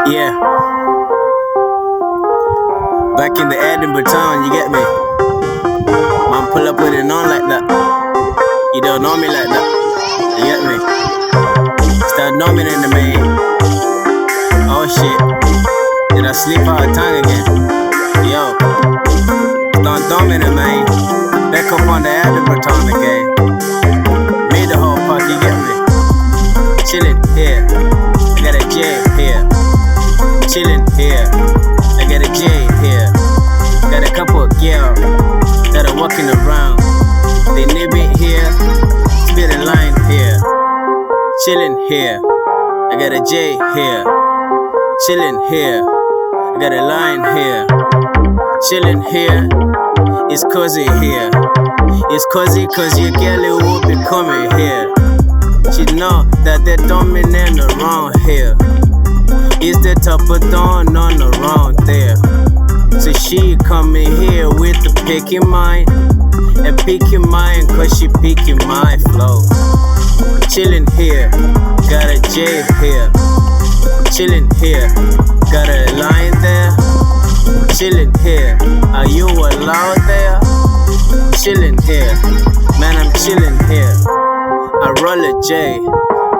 Yeah. Back in the Edinburgh town, you get me? Man, pull up with it on like that. You don't know me like that. You get me? Start dominant the man. Oh shit. Did I sleep out of tongue again? Yo. Start dominant, man. Back up on the Edinburgh town again. Made the whole park, you get me? Chillin' here. I got a J here. Chillin' here. I got a J here. Got a couple of girls that are walking around. They nib it here. Spit a line here. Chillin' here. I got a J here. Chillin' here. I got a line here. Chillin' here. It's cozy here. It's cozy cause your girl will be coming here. She know that they're dominant around here. It's the top of dawn on around there. So she coming here with the pick in mind. And pick in mind cause she picking my flow. Chillin' here, got a J here. Chillin' here, got a line there. Chillin' here, are you allowed there? Chillin' here, man I'm chillin' here. I roll a J,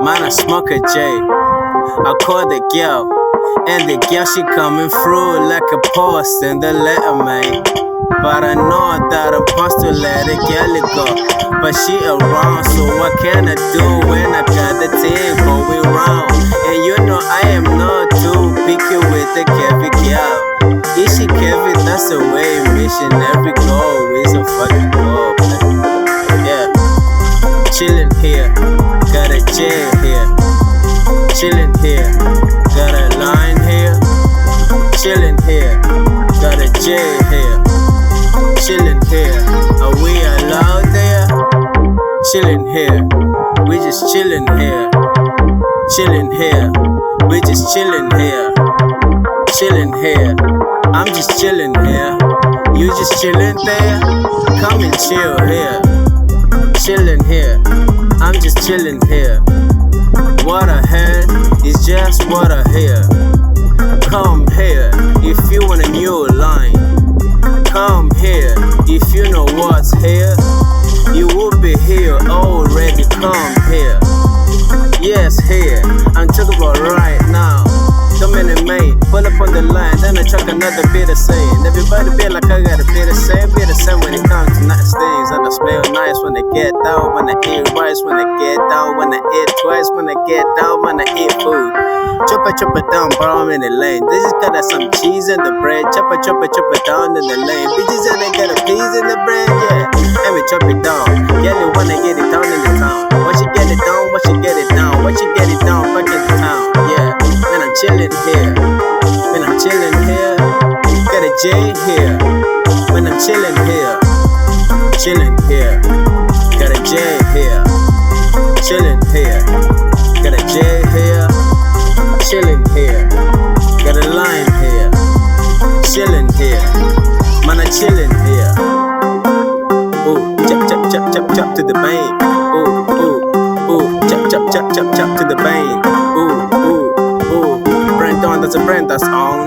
man I smoke a J. I call the girl, and the girl she coming through like a post in the letter, man. But I know that I'm supposed to let the girl go. But she around, so what can I do when I got the thing going round? And you know I am not too picky with the Kevin girl. If she Kevin, that's the way missionary go. Is a fucking go, yeah. Chillin' here, got a J here. Chillin' here, got a line here. Chillin' here, got a J here. Chillin' here, are we allowed there? Chillin' here, we just chillin' here. Chillin' here, we just chillin' here. Chillin' here, I'm just chillin' here. You just chillin' there? Come and chill here. Chillin' here, I'm just chillin' here. What I heard is just what I hear. Come here if you want a new line. Come here if you know what's here. You will be here already. Come here. Yes, here. I'm talking about right now. Dominant mate, pull up on the line, then I chuck another bit of saying. Everybody be like I got a bit of saying when it comes to nice things. And I smell nice when I get down, when I eat rice, when I get down, when I eat twice, when I get down, when I eat food. Chop it down, bro, I'm in the lane. This is got some cheese in the bread. Chop it down in the lane. Bitches and they got a piece in the bread, yeah. Let me chop it down. Yeah, they wanna get it down in the town. Once you get it down, once you get it down, once you get it down, back in the town, yeah. Man, I'm chillin' here. Man, I'm chillin' here. Got a J here. Man, I'm chillin' here. Chillin' here. Got a J here. Chillin' here. Got a J here. Chillin' here. Got a line here. Chillin' here. Man, I'm chillin' here. Ooh, chop to the bank. Ooh, chop to the bank. Ooh. Brand on, that's a brand that's on.